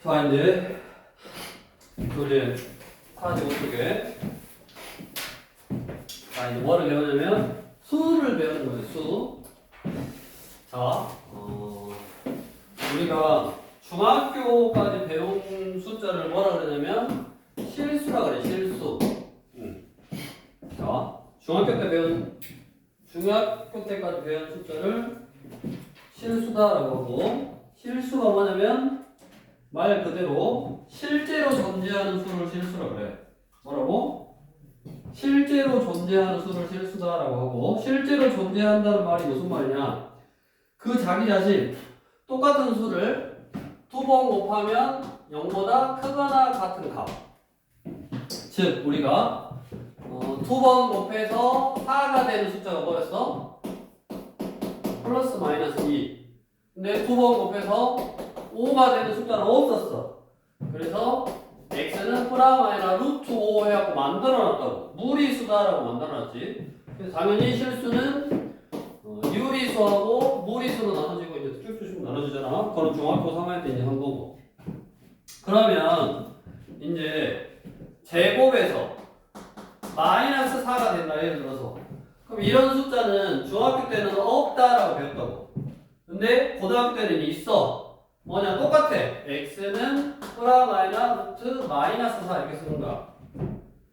자, 이제 우리 45쪽에 자, 이제 뭐를 배우냐면 수를 배우는 거예요. 수. 자, 우리가 중학교까지 배운 숫자를 뭐라 그러냐면 실수라 그래. 실수. 자, 중학교 때까지 배운 숫자를 실수다라고 하고, 실수가 뭐냐면 말 그대로 실제로 존재하는 수를 실수라 그래. 뭐라고? 실제로 존재하는 수를 실수다라고 하고, 실제로 존재한다는 말이 무슨 말이냐? 그 자기 자신 똑같은 수를 두 번 곱하면 0보다 크거나 같은 값. 즉 우리가 두 번 곱해서 4가 되는 숫자가 뭐였어? 플러스 마이너스 2. 근데 두 번 곱해서 5가 되는 숫자는 없었어. 그래서 x는 프라마이나 루트 5 해갖고 만들어놨다고. 무리수다라고 만들어놨지. 그래서 당연히 실수는 유리수하고 무리수로 나눠지고 이제 쭉쭉쭉 나눠지잖아. 그건 중학교 3학년 때 이제 한 거고. 그러면 이제 제곱에서 마이너스 4가 된다. 예를 들어서. 그럼 이런 숫자는 중학교 때는 없다라고 배웠다고. 근데 고등학교 때는 있어. 뭐냐? 똑같아. x는 프라마이나 루트 마이너스 4 이렇게 쓰는 거야.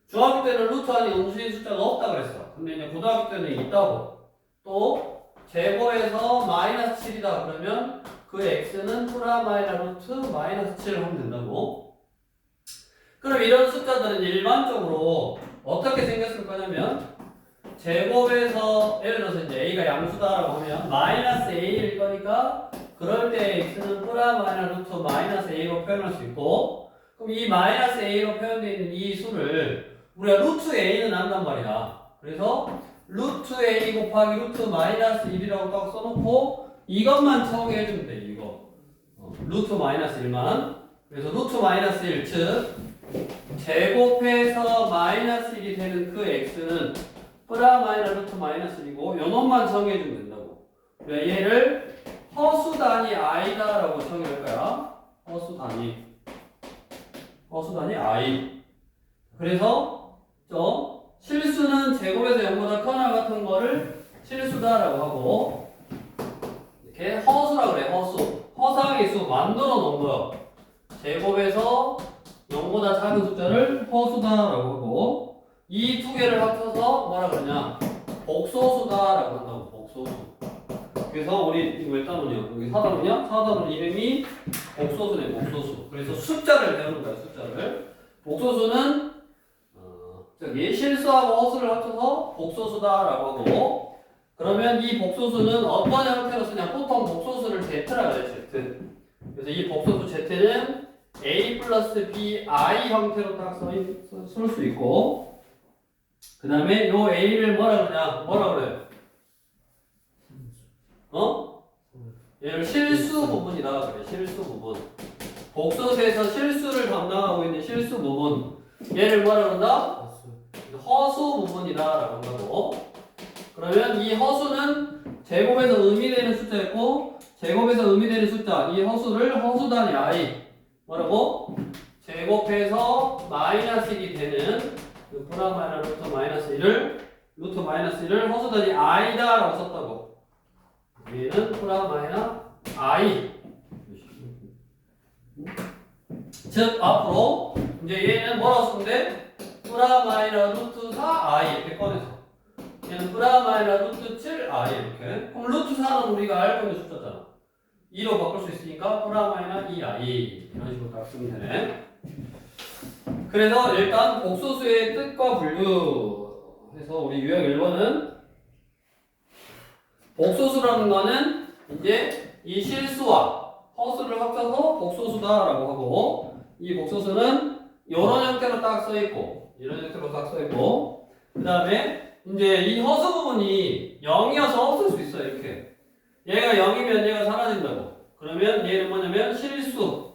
중학교 때는 루트 안에 음수인 숫자가 없다 그랬어. 근데 이제 고등학교 때는 있다고. 또 제곱에서 마이너스 7이다 그러면 그 x는 프라마이나 루트 마이너스 7 하면 된다고. 그럼 이런 숫자들은 일반적으로 어떻게 생겼을 거냐면 제곱에서 예를 들어서 이제 a가 양수다라고 하면 마이너스 a일 거니까 그럴 때 x는 프라마이나 루트 마이너스 a로 표현할 수 있고, 그럼 이 마이너스 a로 표현되어 있는 이 수를 우리가 루트 a는 안단 말이야. 그래서 루트 a 곱하기 루트 마이너스 1이라고 딱 써놓고 이것만 처리해주면 돼. 이거 루트 마이너스 1만. 그래서 루트 마이너스 1, 즉 제곱해서 마이너스 1이 되는 그 x는 프라마이나 루트 마이너스 1이고 요놈만 정해주면 된다고. 그러니까 얘를 허수 단위 i다라고 정의할 거야. 허수 단위 i. 그래서 실수는 제곱에서 0보다 크거나 같은 거를 실수다라고 하고, 이렇게 허수라 그래. 허상의 수 만들어 놓은 거. 제곱에서 0보다 작은 숫자를 허수다라고 하고, 이 두 개를 합쳐서 뭐라 그러냐? 복소수다라고 한다고. 복소수. 그래서 우리 이거 왜 따놓냐? 여기 사단원이야? 사단원 이름이 복소수네. 복소수. 그래서 숫자를 배우는 거야. 숫자를. 복소수는 실수하고 허수를 합쳐서 복소수다라고 하고, 그러면 이 복소수는 어떤 형태로 쓰냐? 보통 복소수를 Z라 그래. Z. 그래서 이 복소수 Z는 A 플러스 B I 형태로 딱 쓸 수 있고, 그 다음에 요 A를 뭐라 그래? 얘를 실수 부분이다 그래. 실수 부분. 복소수에서 실수를 담당하고 있는 실수 부분. 얘를 뭐라 그런다? 허수 부분이다 라고 한다고. 그러면 이 허수는 제곱에서 의미되는 숫자였고, 제곱에서 의미되는 숫자 이 허수를 허수 단위 i 뭐라고? 제곱해서 마이너스 1이 되는 그 프라마이나 루트 마이너스 1을 허수 단위 i다 라고 썼다고. 얘는 프라마이나 i. 즉 앞으로 이제 얘는 뭐라고 쓰면 돼? 프라마이나 루트 4i 이렇게 꺼내서 얘는 프라마이나 루트 7i 이렇게. 그럼 루트 4는 우리가 알고 있는 숫자잖아. 2로 바꿀 수 있으니까 프라마이나 2i 이런 식으로 딱 쓰면 되네. 그래서 일단 복소수의 뜻과 분류해서 우리 유형 1번은 복소수라는 거는 이제 이 실수와 허수를 합쳐서 복소수다라고 하고, 이 복소수는 이런 형태로 딱 써있고, 이런 형태로 딱 써있고, 그 다음에 이제 이 허수 부분이 0이어서 없을 수 있어. 이렇게 얘가 0이면 얘가 사라진다고. 그러면 얘는 뭐냐면 실수.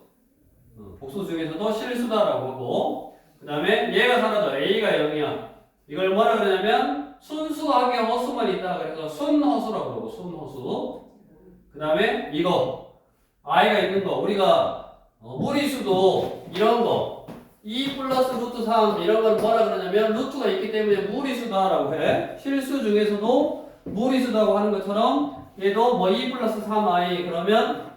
복수 중에서도 실수다라고 하고, 그 다음에 얘가 사라져. A가 0이야. 이걸 뭐라 그러냐면 순수하게 허수만 있다. 그래서 순허수라고 그러고, 순허수. 그 다음에 이거 I가 있는 거 우리가 무리수도 이런 거 2 플러스 루트 3 이런 건 뭐라 그러냐면 루트가 있기 때문에 무리수다라고 해. 실수 중에서도 무리수다고 하는 것처럼 얘도 뭐 2 플러스 3i 그러면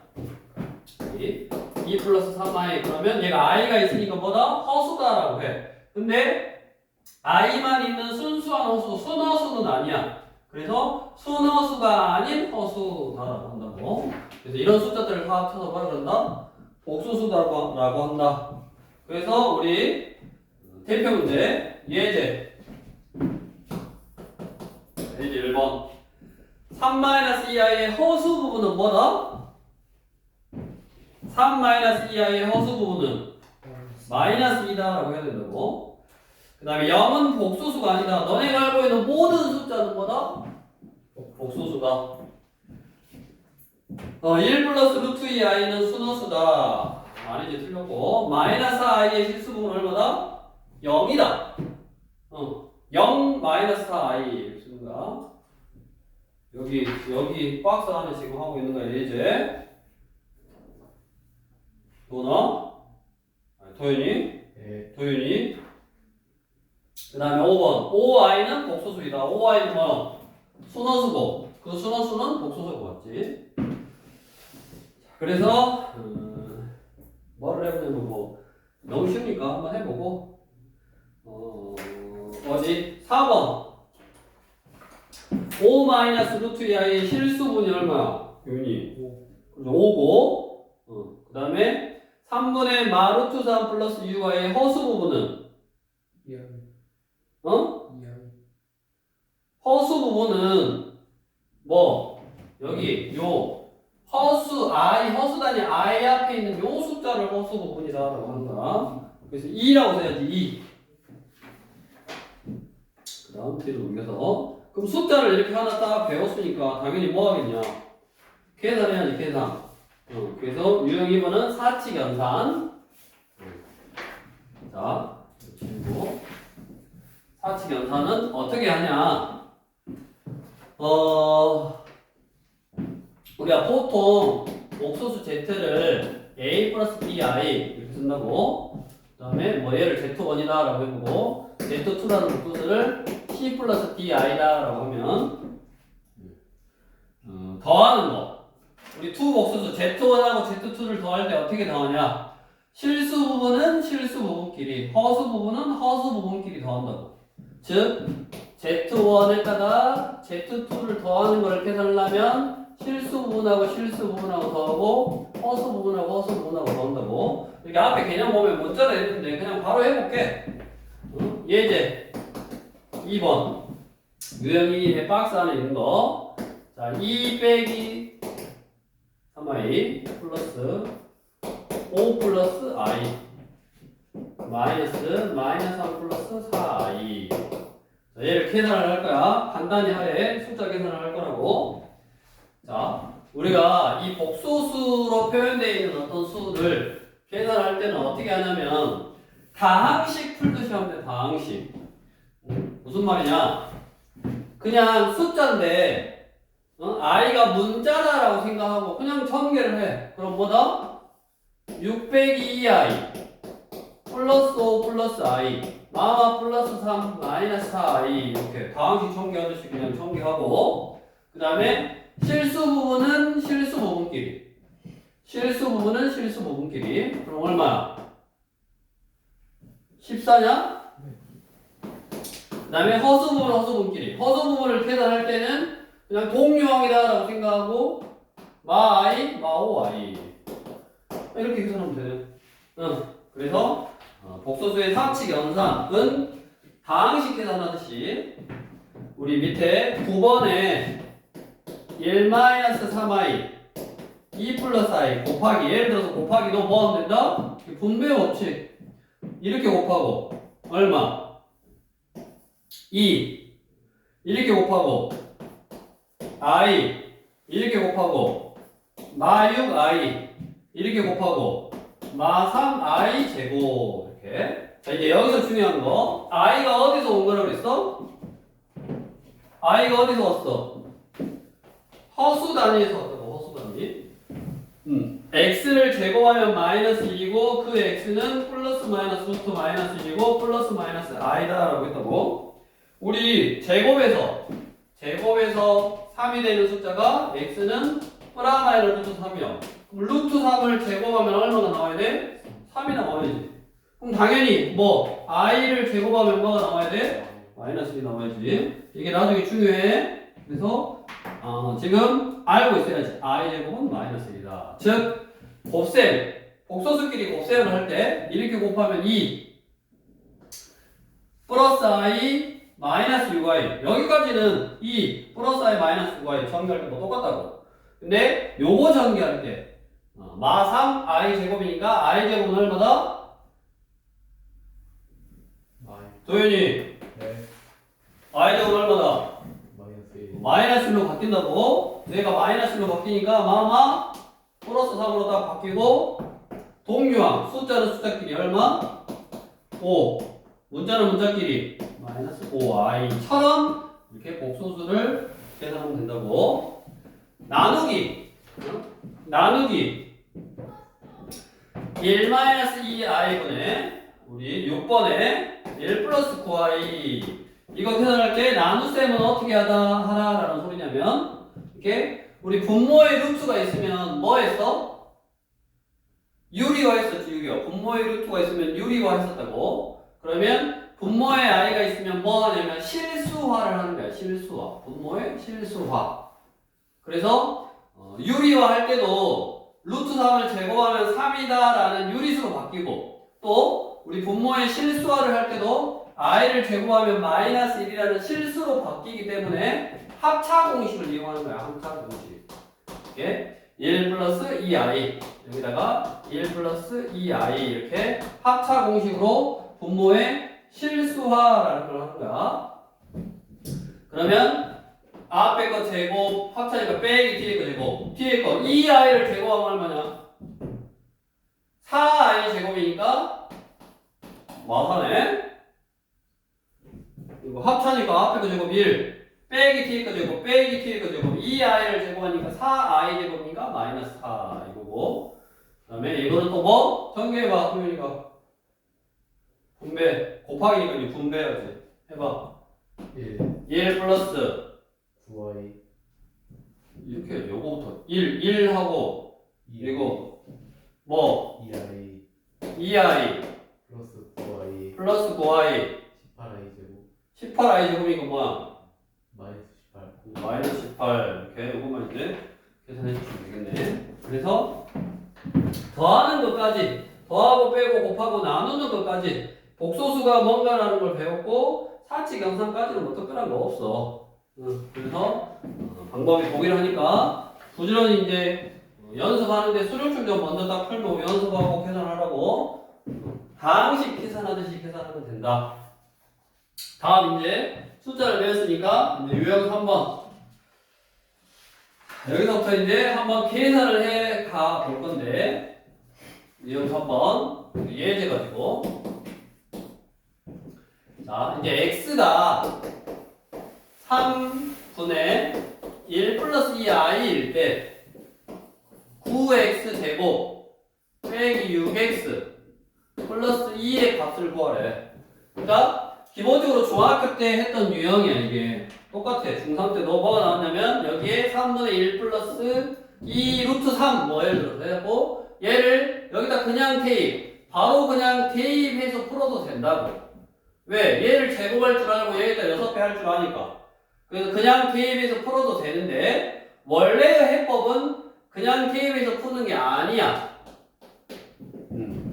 2 플러스 3i 그러면 얘가 i가 있으니까 뭐다? 허수다라고 해. 근데 i만 있는 순수한 허수, 순허수는 아니야. 그래서 순허수가 아닌 허수다라고 한다고. 그래서 이런 숫자들을 다 합쳐서 뭐라 그런다? 복소수다라고 한다. 그래서 우리 대표 문제 예제 1번 3-2i의 허수 부분은 뭐다? 3-2i의 허수 부분은 마이너스 2다라고 해야 된다고. 그 다음에 0은 복소수가 아니다. 너네가 알고 있는 모든 숫자는 뭐다? 복소수다. 1 플러스 루트 2i는 순허수다. 아니지, 틀렸고. 마이너스 i의 실수 부분 얼마다? 0이다. 0 마이너스 4i 쓰는 거야. 여기 박스 안에 지금 하고 있는 거야, 예제. 도나? 도윤이? 네. 도윤이. 그 다음에 5번. 5i는 복소수이다. 5i는 뭐? 순허수고. 그 순허수는 복소수고 맞지? 그래서, 뭐를 해보냐면 뭐, 너무 쉬우니까 한번 해보고, 어디? 4번. 5 마이너스 루트 2i의 실수분이 얼마야? 윤이. 5고, 그 다음에 3분의 마루트 3 플러스 6i의 허수 부분은? 2i. 허수 부분은 뭐? 여기 요 허수 허수단위 i 앞에 있는 요 숫자를 허수 부분이라고 한다. 그래서 2라고 써야지 2. 그 다음 뒤로 넘겨서 그럼 숫자를 이렇게 하나 딱 배웠으니까 당연히 뭐 하겠냐? 계산해야지 계산. 그래서 유형 2번은 사칙 연산. 자, 그리고 사칙 연산은 어떻게 하냐? 우리가 보통 옥소수 Z를 A 플러스 BI 이렇게 쓴다고. 그 다음에 뭐 얘를 Z1이다 라고 해보고 Z2라는 복소수를 C 플러스 DI다 라고 하면 더하는 거. 우리 투 복소수 Z1하고 Z2를 더할 때 어떻게 더하냐? 실수 부분은 실수 부분끼리, 허수 부분은 허수 부분끼리 더한다고. 즉 Z1에다가 Z2를 더하는 걸 계산하려면 실수 부분하고 실수 부분하고 더하고 허수 부분하고 허수 부분하고 더한다고. 이렇게 앞에 개념 보면 문자로 했는데 그냥 바로 해볼게. 예제 2번 유형이 박스 안에 있는 거. 자, 2 빼기 3i 플러스 5 플러스 i 마이너스 3 플러스 4i. 자, 얘를 계산을 할 거야. 간단히 하래. 숫자 계산을 할 거라고. 자, 우리가 이 복소수로 표현되어 있는 어떤 수를 계산할 때는 어떻게 하냐면 다항식 풀듯이 하면 돼. 다항식. 무슨 말이냐? 그냥 숫자인데 i가 문자다라고 생각하고 그냥 전개를 해. 그럼 뭐다? 6 빼기 2i 플러스 5 플러스 i 마마 플러스 3 마이너스 4i 이렇게 다항식 전개하듯이 그냥 전개하고 그 다음에 실수 부분은 실수 부분끼리 실수 부분은 실수 부분끼리 그럼 얼마야? 14냐? 그 다음에 허수 부분은 허수 부분끼리 허수 부분을 계산할 때는 그냥 동유형이다 라고 생각하고 마 i 마 5i 이렇게 계산하면 되네. 그래서 복소수의 사칙 연산은 다항식 계산하듯이 우리 밑에 9번에 1-3i 2 플러스 i 곱하기 예를 들어서 곱하기도 뭐 하면 된다? 분배 법칙 이렇게 곱하고 얼마? 2 이렇게 곱하고 i 이렇게 곱하고 마 6i 이렇게 곱하고 마 3i 제곱 이렇게. 자 이제 여기서 중요한 거 i가 어디서 온 거라고 그랬어? i가 어디서 왔어? 허수 단위에서 왔다고. 허수 단위. x를 제곱하면 마이너스 1이고 그 x는 플러스 마이너스 루트 마이너스 1이고 플러스 마이너스 i다 라고 했다고. 우리 제곱에서 3이 되는 숫자가 x는 프라마이너스 루트 3이요. 그럼 루트 3을 제곱하면 얼마가 나와야 돼? 3이 나와야지. 그럼 당연히 뭐 i를 제곱하면 뭐가 나와야 돼? 마이너스 1이 나와야지. 이게 나중에 중요해. 그래서 지금 알고 있어야지. i 제곱은 마이너스 1이다. 즉 곱셈, 복소수끼리 곱셈을 할 때 이렇게 곱하면 2 플러스 i 마이너스 6i 여기까지는 2 플러스 i 마이너스 6i 전개할 때 뭐 똑같다고. 근데 요거 전개할 때 마3 i 제곱이니까 i 제곱은 얼마다? 도현이 네. i 제곱은 얼마다? 마이너스 1. 마이너스 1로 바뀐다고. 얘가 마이너스 1로 바뀌니까 마마 플러스 3으로 딱 바뀌고 동류항 숫자는 숫자끼리 얼마? 5 문자는 문자끼리 마이너스 5i처럼 이렇게 복소수를 계산하면 된다고. 나누기 1-2i분의 우리 6번에 1 플러스 9i 이거 계산할 때 나눗셈은 어떻게 하라라는 소리냐면 이렇게 우리 분모의 루트가 있으면 뭐 했어? 유리화 했었지. 유리화. 분모의 루트가 있으면 유리화 했었다고. 그러면 분모의 i가 있으면 뭐 하냐면 실수화를 하는 거야. 실수화. 분모의 실수화. 그래서 유리화 할 때도 루트 3을 제곱하면 3이다 라는 유리수로 바뀌고 또 우리 분모의 실수화를 할 때도 i를 제곱하면 마이너스 1이라는 실수로 바뀌기 때문에 합차 공식을 이용하는 거야. 합차 공식. 이렇게 1 플러스 2i 여기다가 1 플러스 2i 이렇게 합차 공식으로 분모의 실수화라는 걸 하는 거야. 그러면 앞에 거 제곱 합차니까 빼기 뒤에 거 제곱 뒤에 거 2i를 제곱하면 얼마냐? 4i 제곱이니까 마사네. 그리고 합차니까 앞에 거 제곱 1 빼기 뒤에 거 제곱 빼기 뒤에 거 제곱 2i를 제곱하니까 4i 제곱이니까 마이너스 4 이거고. 그 다음에 이거는 또 뭐? 전개해봐. 소윤이가 분배 곱하기니까 이제 분배해야지. 해봐. 1 플러스 9i 이렇게 요거부터 1 하고 이거 뭐 2i 2i 플러스 9i 플러스 9i 18i 제곱 18i 제곱이니까 뭐야? 마이너스 18 마이너스 18 이렇게 요거만 이제 계산해 주시면 되겠네. 그래서 더하는 것까지 더하고 빼고 곱하고 나누는 것까지 복소수가 뭔가라는 걸 배웠고 사치경상까지는 뭐 특별한 거 없어. 그래서 방법이 동일하니까 부지런히 이제 연습하는데 수료충전 먼저 딱 풀고 연습하고 계산하라고 항식 계산하듯이 계산하면 된다. 다음 이제 숫자를 배웠으니까 이제 유형 3번 여기서부터 이제 한번 계산을 해 가 볼 건데 유형 3번 예제 가지고 자 이제 x가 3분의 1 플러스 2i일 때 9x 제곱 빼기 6x 플러스 2의 값을 구하래. 그러니까 기본적으로 중학교 때 했던 유형이야. 이게 똑같아. 중3 때도 뭐가 나왔냐면 여기에 3분의 1 플러스 2 루트 3 뭐 예를 들어서 해갖고 얘를 여기다 그냥 대입 바로 그냥 대입해서 풀어도 된다고. 왜? 얘를 제곱할 줄 알고 얘에다 6배 할 줄 아니까. 그래서 그냥 대입해서 풀어도 되는데 원래의 해법은 그냥 대입해서 푸는 게 아니야.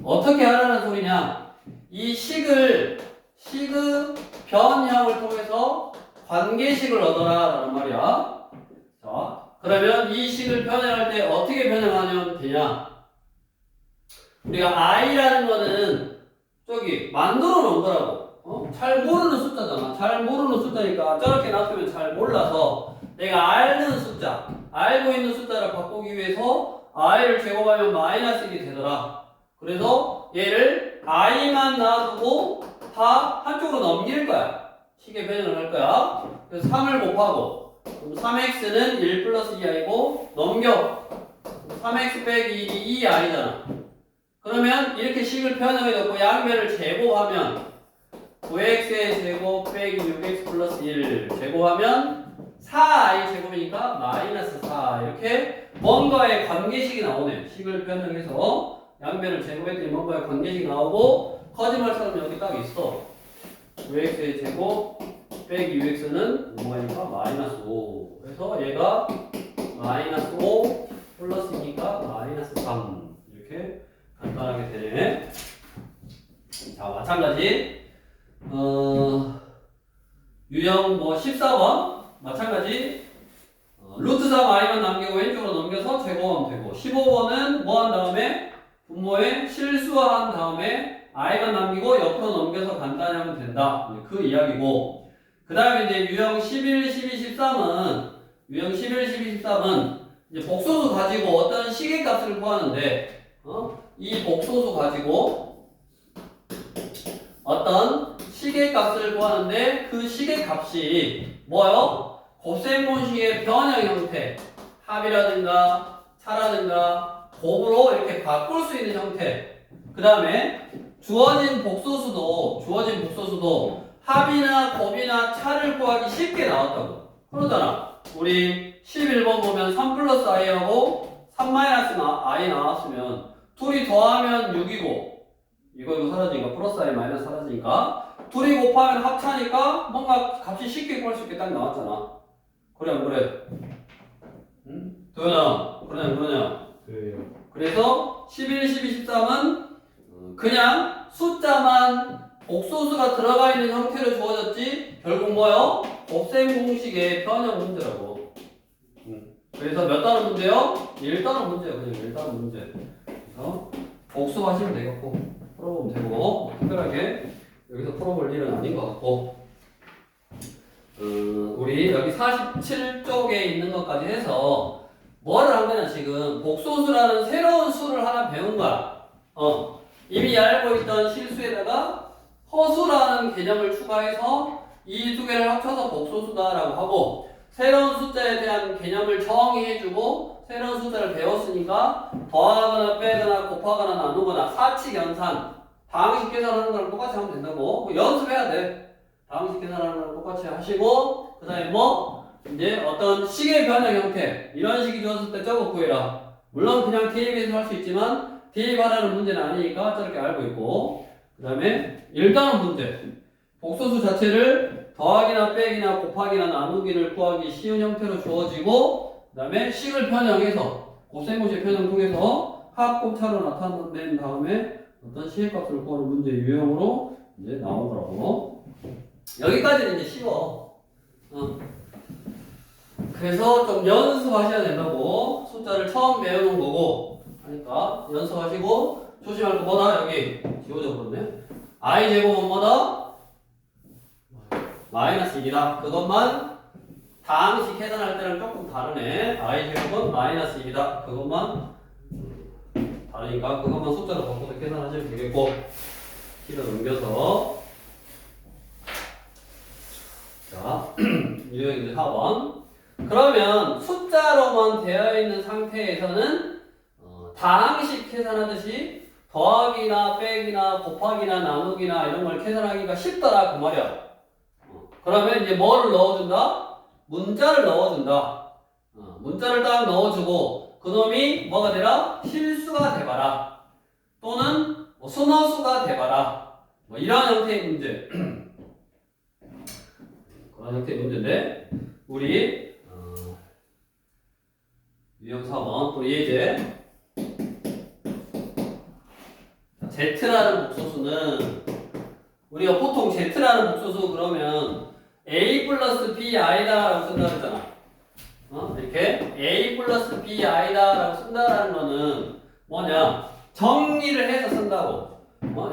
어떻게 하라는 소리냐? 이 식의 변형을 통해서 관계식을 얻어라라는 말이야. 자, 그러면 이 식을 변형할 때 어떻게 변형하면 되냐? 우리가 i라는 거는 저기 만들어 놓은 거라고. 잘 모르는 숫자잖아. 잘 모르는 숫자니까 저렇게 놔두면 잘 몰라서 내가 알는 숫자, 알고 있는 숫자를 바꾸기 위해서 i를 제곱하면 마이너스 1이 되더라. 그래서 얘를 i만 놔두고 다 한쪽으로 넘길 거야. 식의 변형을 할 거야. 그래서 3을 곱하고 그럼 3x는 1 플러스 2i고 넘겨. 3x 빼기 1이 2i잖아. 그러면 이렇게 식을 변형해놓고 양면을 제곱하면 9x의 제곱 빼기 6x 플러스 1 제곱하면 4i 제곱이니까 마이너스 4 이렇게 뭔가의 관계식이 나오네. 식을 변형해서 양면을 제곱했더니 뭔가의 관계식이 나오고 거짓말처럼 여기 딱 있어. 9x의 제곱 빼기 6x는 5니까 마이너스 5. 그래서 얘가 마이너스 5 플러스니까 마이너스 3 이렇게 간단하게 되네. 자, 마찬가지 유형 뭐 14번 마찬가지 루트 3 i만 남기고 왼쪽으로 넘겨서 제곱하면 되고 15번은 뭐 한 다음에 분모에 실수한 다음에 i만 남기고 옆으로 넘겨서 간단히 하면 된다. 그 이야기고 그 다음에 이제 유형 11, 12, 13은 유형 11, 12, 13은 이제 복소수 가지고 어떤 시계값을 구하는데 이 복소수 가지고 어떤 시계값을 구하는데 그 시계값이 뭐요? 곱셈공식의 변형 형태 합이라든가 차라든가 곱으로 이렇게 바꿀 수 있는 형태 그 다음에 주어진 복소수도 합이나 곱이나 차를 구하기 쉽게 나왔다고 그러잖아. 우리 11번 보면 3 플러스 i하고 3 마이너스 i 나왔으면 둘이 더하면 6이고 이거 사라지니까 플러스 i 마이너스 사라지니까 둘이 곱하면 합차니까 뭔가 값이 쉽게 구할 수 있게 딱 나왔잖아. 그래 안 그래? 응? 도현아 그러냐 안 그러냐? 그래요. 그래서 11, 12, 13은 그냥 숫자만 복소수가 들어가 있는 형태로 주어졌지 결국 뭐요? 곱셈 공식의 변형 문제라고. 그래서 몇 단원 문제요? 1단원 문제요. 그냥 1단원 문제. 그래서 복수하시면 되겠고 풀어보면 되고 특별하게 여기서 풀어볼 일은 아닌 것 같고 우리 여기 47쪽에 있는 것까지 해서 뭐를 한 거냐 지금 복소수라는 새로운 수를 하나 배운 거야. 이미 알고 있던 실수에다가 허수라는 개념을 추가해서 이 두 개를 합쳐서 복소수다라고 하고 새로운 숫자에 대한 개념을 정의해주고 새로운 숫자를 배웠으니까 더하거나 빼거나 곱하거나 나누거나 사칙 연산 다항식 계산하는 거랑 똑같이 하면 된다고 연습해야 돼. 다항식 계산하는 거랑 똑같이 하시고 그 다음에 뭐 이제 어떤 식의 변형 형태 이런 식이 주어졌을 때 저거 구해라. 물론 그냥 대입해서 할 수 있지만 대입하라는 문제는 아니니까 저렇게 알고 있고 그 다음에 1단원 문제 복소수 자체를 더하기나 빼기나 곱하기나 나누기를 구하기 쉬운 형태로 주어지고 그 다음에 식을 변형해서 곱셈공식 변형 통해서 합, 곱, 차로 나타낸 다음에 어떤 시계값을 구하는 문제 유형으로 이제 나온 거라고. 여기까지는 이제 쉬워. 그래서 좀 연습하셔야 된다고. 숫자를 처음 배워놓은 거고 하니까 연습하시고 조심할 거 뭐다? 여기 지워져 버렸네. i 제곱은 뭐다? 마이너스 1이다. 그것만 다항식 계산할 때랑 조금 다르네. i 제곱은 마이너스 1이다. 그것만 다르니까 그것만 숫자로 바꿔서 계산하시면 되겠고 키로 넘겨서 자 유형 이제 4번 그러면 숫자로만 되어 있는 상태에서는 다항식 계산하듯이 더하기나 빼기나 곱하기나 나누기나 이런 걸 계산하기가 쉽더라 그 말이야. 그러면 이제 뭐를 넣어준다? 문자를 넣어준다. 문자를 딱 넣어주고 그놈이 뭐가 되라? 실수가 돼봐라. 또는 뭐 순허수가 돼봐라. 뭐 이런 형태의 문제. 그런 형태의 문제인데 우리 유형 4번 또 예제 Z라는 복소수는 우리가 보통 Z라는 복소수 그러면 A 플러스 B I다 라고 쓴다 그랬잖아. 이렇게 A 플러스 B I다 라고 쓴다라는 거는 뭐냐 정리를 해서 쓴다고.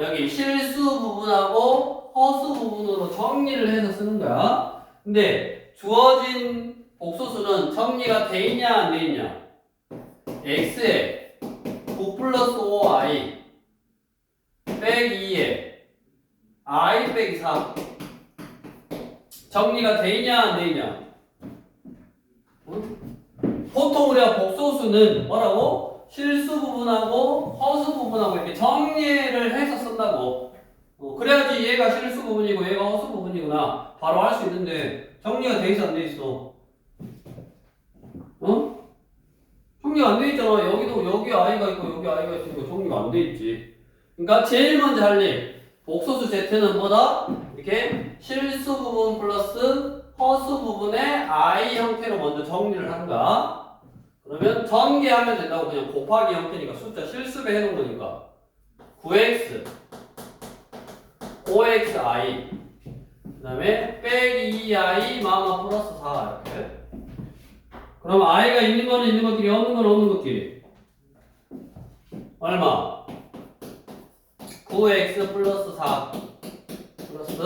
여기 실수 부분하고 허수 부분으로 정리를 해서 쓰는 거야. 근데 주어진 복소수는 정리가 돼 있냐 안 돼 있냐? X에 9 플러스 5i 빼기 2에 i 빼기 4 정리가 돼 있냐 안 돼 있냐? 보통 우리가 복소수는 뭐라고? 실수 부분하고 허수 부분하고 이렇게 정리를 해서 쓴다고. 그래야지 얘가 실수 부분이고 얘가 허수 부분이구나 바로 알 수 있는데 정리가 돼 있어 안 돼 있어? 어? 정리가 안 돼 있잖아. 여기도 여기 i가 있고 여기 i가 있으니까 정리가 안 돼 있지. 그러니까 제일 먼저 할 일, 복소수 z는 뭐다? 이렇게 실수 부분 플러스 허수 부분의 i 형태로 먼저 정리를 한다. 그러면 전개하면 된다고. 그냥 곱하기 형태니까 숫자 실수배 해놓은 거니까 9x 5xi 그 다음에 빼기 2i 마마 플러스 4 이렇게. 그럼 i가 있는 거는 있는 것끼리 없는 건 없는 것끼리 얼마? 9x 플러스 4 플러스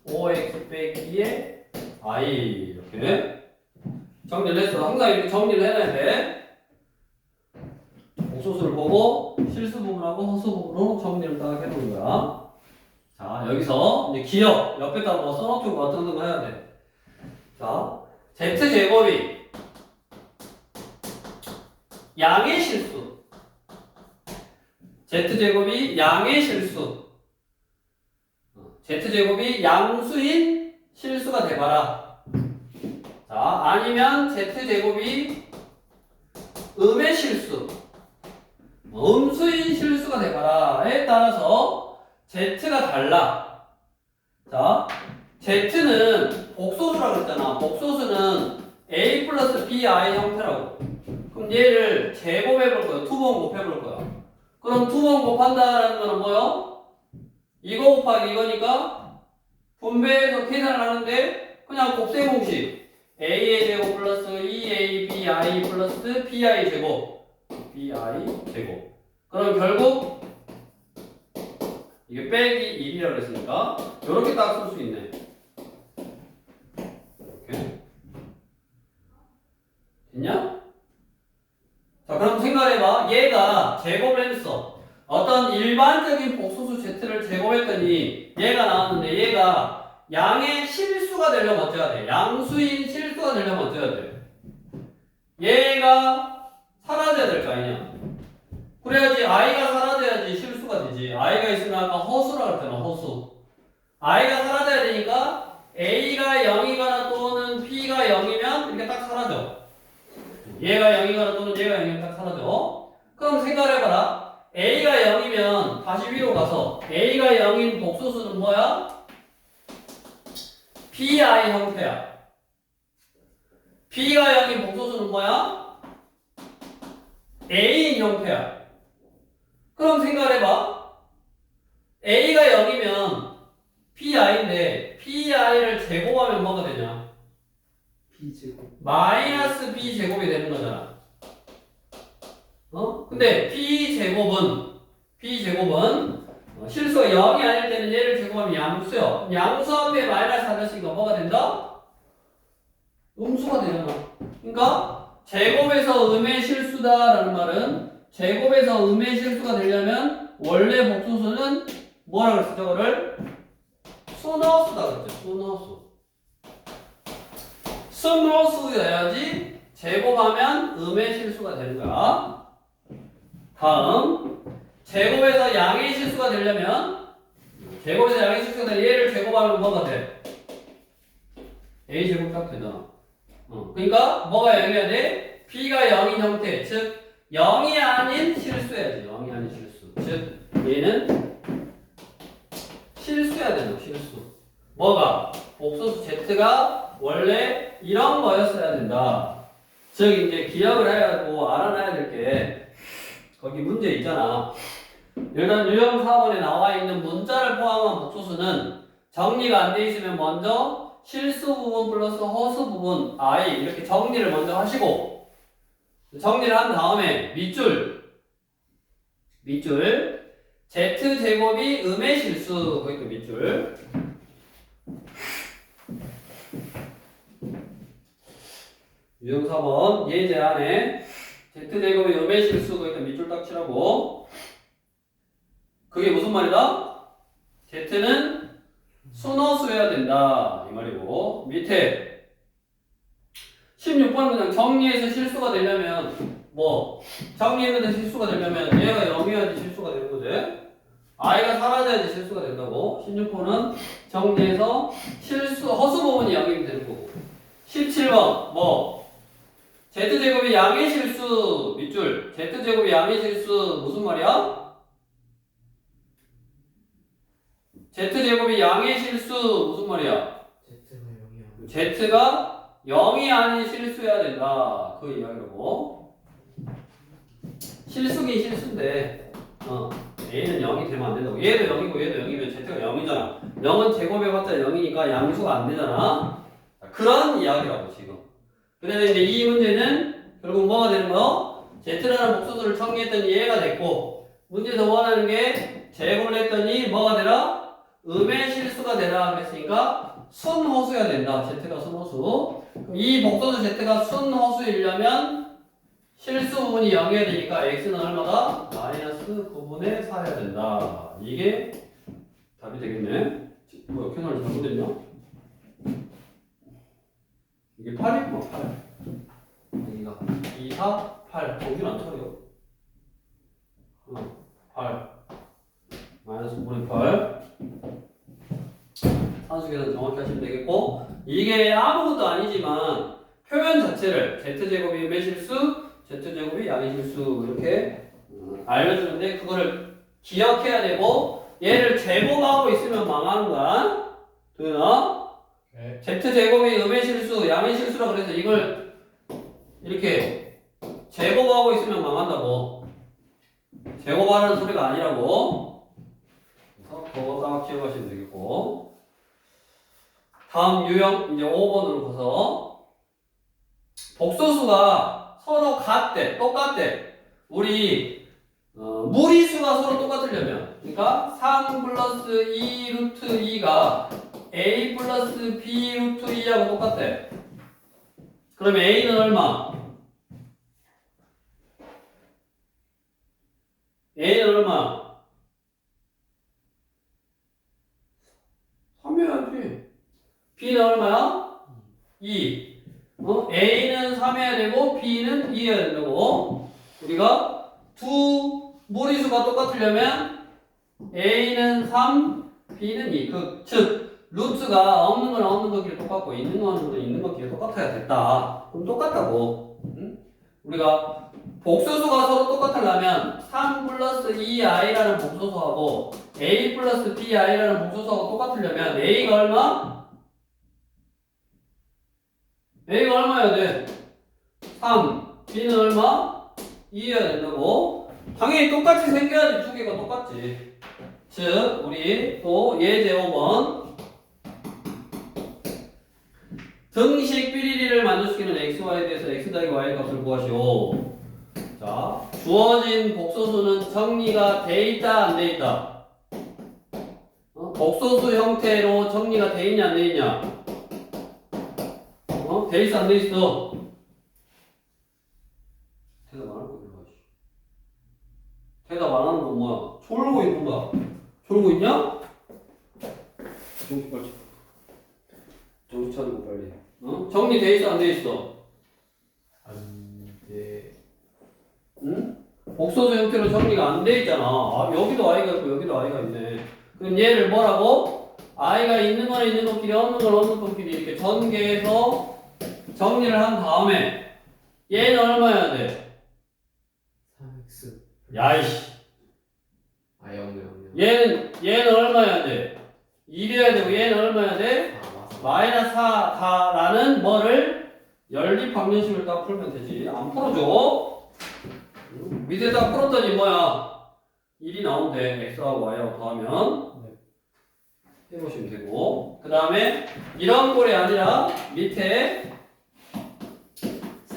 5x 빼기 2에 i 이렇게 정리를 했어. 항상 이렇게 정리를 해놔야 돼. 복소수를 보고 실수 부분하고 허수 부분으로 정리를 딱 해놓은 거야. 자, 여기서 이제 기억 옆에다 뭐 써놓고 뭐 어떤 거 해야 돼. 자, z제곱이 양의 실수, z제곱이 양의 실수, z제곱이 양수인 실수가 돼봐라. 자, 아니면 z제곱이 음의 실수, 음수인 실수가 돼봐라에 따라서 z가 달라. 자, z는 복소수라고 그랬잖아. 복소수는 a 플러스 bi 형태라고. 그럼 얘를 제곱해볼 거야. 투번 곱해볼 거야. 그럼 투번 곱한다라는 거는 뭐요? 이거 곱하기 이거니까 분배해서 계산을 하는데 그냥 곱셈 공식 a의 제곱 플러스 2abi 플러스 bi 제곱 그럼 결국 이게 빼기 1이라고 했으니까 이렇게 딱 쓸 수 있네. 이렇게 됐냐? 자, 그럼 생각해봐. 얘가 제곱을 했어. 어떤 일반적인 복소수 z를 제곱했더니 얘가 나왔는데 얘가 양의 실수가 되려면 어쩌야 돼? 양수인 실수가 되려면 어쩌야 돼? 얘가 사라져야 될 거 아니냐? 그래야지 i가 사라져야지 실수가 되지. i가 있으면 아까 허수라고 했잖아. 허수. i가 사라져야 되니까 a가 0이거나 또는 b가 0이면 이렇게 딱 사라져. 얘가 0이거나 또는 얘가 0이면 딱 사라져. 그럼 생각해봐라. a가 0이면 다시 위로 가서 a가 0인 복소수는 뭐야? bi 형태야. b가 0인 복소수는 뭐야? a인 형태야. 그럼 생각해봐. a가 0이면 bi인데 bi를 제곱하면 뭐가 되냐? b제곱 마이너스 b제곱이 되는 거잖아. 근데 b제곱은 실수가 0이 아닐 때는 얘를 제곱하면 양수요. 양수 앞에 마이너스 하나씩가 뭐가 된다? 음수가 되잖아. 그러니까 제곱에서 음의 실수다라는 말은 제곱에서 음의 실수가 되려면 원래 복소수는 뭐라 그랬어? 저거를 순허수다 그랬죠. 순허수여야지 제곱하면 음의 실수가 되는 거야. 다음 제곱에서 양의 실수가 되려면 얘를 제곱하면 뭐가 돼? a 제곱 딱 되잖아. 그러니까 뭐가 0이어야 돼? b가 0인 형태, 즉 0이 아닌 실수야지. 0이 아닌 실수. 즉 얘는 실수야 되는 실수. 뭐가? 복소수 z가 원래 이런 거였어야 된다. 즉 이제 기억을 해야 하고 알아놔야 될 게 거기 문제 있잖아. 일단 유형 4번에 나와 있는 문자를 포함한 복소수는 정리가 안 돼 있으면 먼저 실수 부분 플러스 허수 부분 i 이렇게 정리를 먼저 하시고 정리를 한 다음에 밑줄 z제곱이 음의 실수 그러니까 밑줄 유형 4번 예제 안에 z제곱이 음의 실수 그러니까 밑줄 딱 치라고. 그게 무슨 말이다? z는 순허수여야 된다 이 말이고 밑에 16번 그냥 정리해서 실수가 되려면 뭐 정리했는데 실수가 되려면 얘가 0이어야지 실수가 되는 거지. i가 사라져야지 실수가 된다고. 16번은 정리해서 실수 허수 부분이 0이면 되는 거고. 17번 뭐 z제곱이 양의 실수 밑줄 z제곱이 양의 실수 무슨 말이야? z제곱이 양의 실수 무슨 말이야? z가 0이 아닌 실수해야 된다. 그 이야기라고. 실수긴 실수인데 A는 0이 되면 안 된다고. 얘도 0이고 얘도 0이면 Z가 0이잖아. 0은 제곱해봤자 0이니까 양수가 안 되잖아. 그런 이야기라고 지금. 그래서 이제 이 문제는 결국 뭐가 되는 거? Z라는 복소수를 정리했더니 얘가 됐고 문제에서 원하는 게 제곱을 했더니 뭐가 되라? 음의 실수가 되라 그랬으니까 순허수야 된다. Z가 순허수. 그럼 이 복소수 Z가 순허수이려면 실수 부분이 0이어야 되니까 x는 얼마다? 마이너스 9분의 4 해야 된다. 이게 답이 되겠네. 뭐야, 계산을 잘못했냐? 이게 8이구나, 8. 여기가 2, 4, 8. 거긴 안 차려. 8. 마이너스 9분의 8. 산수 계산 정확히 하시면 되겠고, 이게 아무것도 아니지만 표현 자체를 z제곱이 음의 실수, z제곱이 양의 실수 이렇게 알려주는데 그거를 기억해야 되고 얘를 제곱하고 있으면 망하는 거야. 도현아? 네. z제곱이 음의 실수, 양의 실수라 그래서 이걸 이렇게 제곱하고 있으면 망한다고. 제곱하는 소리가 아니라고. 그래서 그거 딱 기억하시면 되겠고. 다음 유형 이제 5번으로 가서 복소수가 서로 같대, 똑같대. 우리 무리수가 서로 똑같으려면, 그러니까 3 플러스 2 루트 2가 a 플러스 b 루트 2하고 똑같대. 그러면 a는 얼마? a는 얼마? 3해야지. b는 얼마야? 2. A는 3 해야 되고 B는 2 해야 된다고. 우리가 두 무리수가 똑같으려면 A는 3, B는 2. 즉 루트가 없는 거랑 없는 거끼리 똑같고 있는 거는 있는 거끼리 똑같아야 됐다. 그럼 똑같다고. 응? 우리가 복소수가 서로 똑같으려면 3 플러스 2i라는 복소수하고 A 플러스 bi라는 복소수하고 똑같으려면 A가 얼마? A가 얼마여야 돼? 3. B는 얼마? 2여야 된다고. 당연히 똑같이 생겨야지 두 개가 똑같지. 즉 우리 또 예제 5번 등식 비리리를 만족시키는 xy에 대해서 x 더하기 y 값을 구하시오. 자, 주어진 복소수는 정리가 돼 있다 안 돼 있다? 복소수 형태로 정리가 돼 있냐 안 돼 있냐? 돼 있어 안 돼 있어? 대답 안 할 거 별로. 대답 안 하는 거 뭐야? 졸고 있는가? 졸고 있냐? 정신 빨리. 정신 차리고 빨리. 정리돼 있어 안 돼 있어? 안돼. 응? 복소수 형태로 정리가 안 돼 있잖아. 아, 여기도 i가 있고 여기도 i가 있네. 그럼 얘를 뭐라고? i가 있는 거는 있는 것끼리 없는 건 없는 것끼리 이렇게 전개해서 정리를 한 다음에 얘는 얼마여야 돼? 3x. 야이씨. 아 0. 얘는 얼마여야 돼? 1이어야 되고 얘는 얼마여야 돼? 마이너스 4라는 뭐를 연립방정식을 딱 풀면 되지. 안 풀어줘. 밑에 딱 풀었더니 뭐야? 1이 나온대. x하고 y하고 더하면 해보시면 되고. 그 다음에 이런 꼴이 아니라 밑에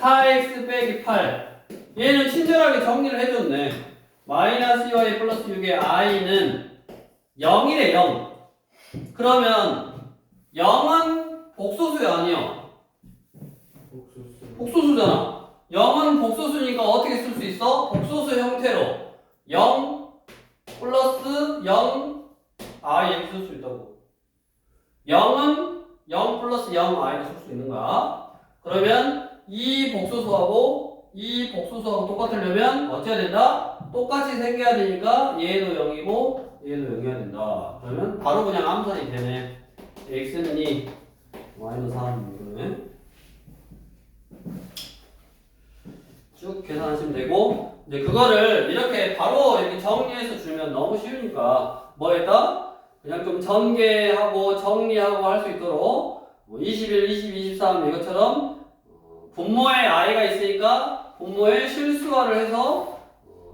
4x 빼기 8 얘는 친절하게 정리를 해줬네. 마이너스 2y 플러스 6의 i는 0이래 0. 그러면 0은 복소수야 아니야? 복소수잖아. 0은 복소수니까 어떻게 쓸 수 있어? 복소수 형태로 0 플러스 0 i 이렇게 쓸 수 있다고. 0은 0 플러스 0 i를 쓸 수 있는 거야. 그러면 이 복소수하고 이 복소수하고 똑같으려면 어째야 된다? 똑같이 생겨야 되니까 얘도 0이고 얘도 0이어야 된다. 그러면 바로 그냥 암산이 되네. x는 2, y는 3 이거는 쭉 계산하시면 되고 이제 그거를 이렇게 바로 이렇게 정리해서 주면 너무 쉬우니까 뭐 했다? 그냥 좀 전개하고 정리하고 할 수 있도록 뭐 21, 22, 23 이것처럼 분모에 i가 있으니까 분모에 실수화를 해서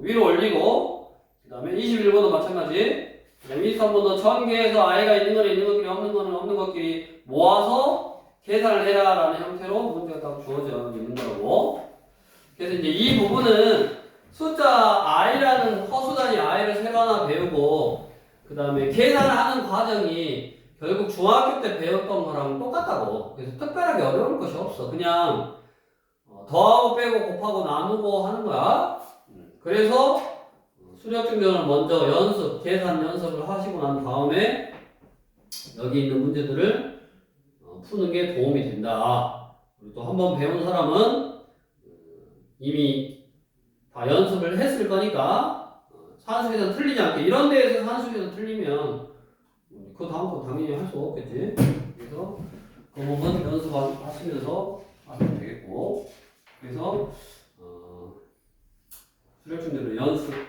위로 올리고 그 다음에 21번도 마찬가지 그 다음에 23번도 전개해서 i가 있는 거는 있는 것끼리 없는 거는 없는 것끼리 모아서 계산을 해라 라는 형태로 문제가 딱 주어져 있는 거고 그래서 이제 이 부분은 숫자 i라는 허수단위 i를 새로 하나 배우고 그 다음에 계산을 하는 과정이 결국 중학교 때 배웠던 거랑 똑같다고. 그래서 특별하게 어려울 것이 없어. 그냥 더하고 빼고 곱하고 나누고 하는 거야. 그래서 수력증명을 먼저 연습, 계산 연습을 하시고 난 다음에 여기 있는 문제들을 푸는 게 도움이 된다. 그리고 또 한번 배운 사람은 이미 다 연습을 했을 거니까 산수계산 틀리지 않게 이런 데에서 산수계산 틀리면 그 다음 거 당연히 할 수 없겠지. 그래서 그 부분 연습하시면서 하시면 되겠고 그래서 수력증대로 연습하면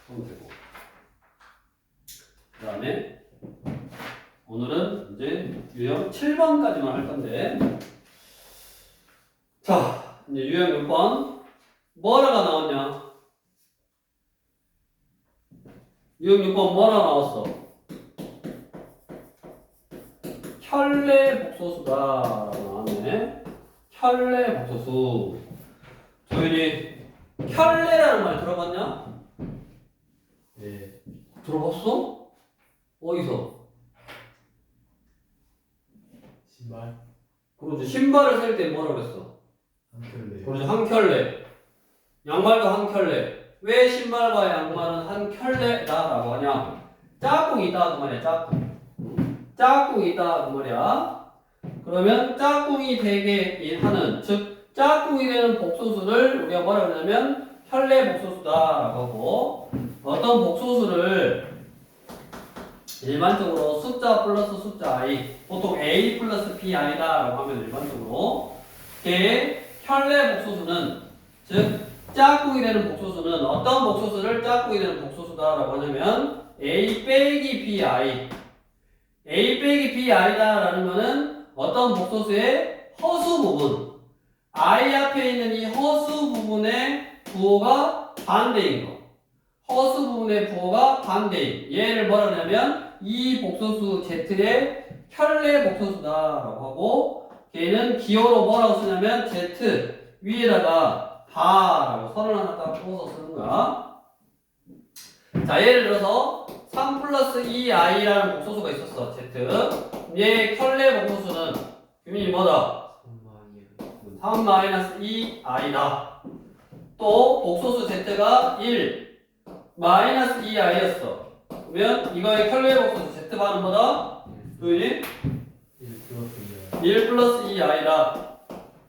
되고 그 다음에 오늘은 이제 유형 7번까지만 할 건데 자 이제 유형 6번 뭐라가 나왔냐? 유형 6번 뭐라 나왔어? 켤레 복소수다 라고 나왔네. 켤레 복소수. 조윤이 켤레라는 말 들어봤냐? 네. 들어봤어? 어디서? 신발 그러지. 신발을 살 때 뭐라 그랬어? 한 켤레. 그러지. 한 켤레. 양말도 한 켤레. 왜 신발과 양말은 한 켤레다라고 하냐? 짝꿍이 있다 그 말이야. 짝꿍. 짝꿍이 있다 그 말이야. 그러면 짝꿍이 되게 하는 즉 짝꿍이 되는 복소수를 우리가 뭐라 그러냐면 켤레 복소수다라고 하고 어떤 복소수를 일반적으로 숫자 플러스 숫자 i 보통 a 플러스 bi다 라고 하면 일반적으로 걔의 켤레 복소수는 즉 짝꿍이 되는 복소수는 어떤 복소수를 짝꿍이 되는 복소수다라고 하냐면 a 빼기 bi a 빼기 bi다 라는 거는 어떤 복소수의 허수 부분 i 앞에 있는 이 허수 부분의 부호가 반대인 거 허수 부분의 부호가 반대인 얘를 뭐라 하냐면 이 복소수 z의 켤레 복소수다라고 하고 걔는 기호로 뭐라고 쓰냐면 z 위에다가 다라고 선을 하나 딱 뽑아서 쓰는 거야. 자 예를 들어서 3 플러스 2i라는 복소수가 있었어 z 얘의 켤레 복소수는 규민이 뭐다? 3 마이너스 2i다. 또 복소수 z가 1 마이너스 2i였어. 그러면 이거의 켤레 복소수 z반은 뭐다? 조윤이? 1 플러스 2i다.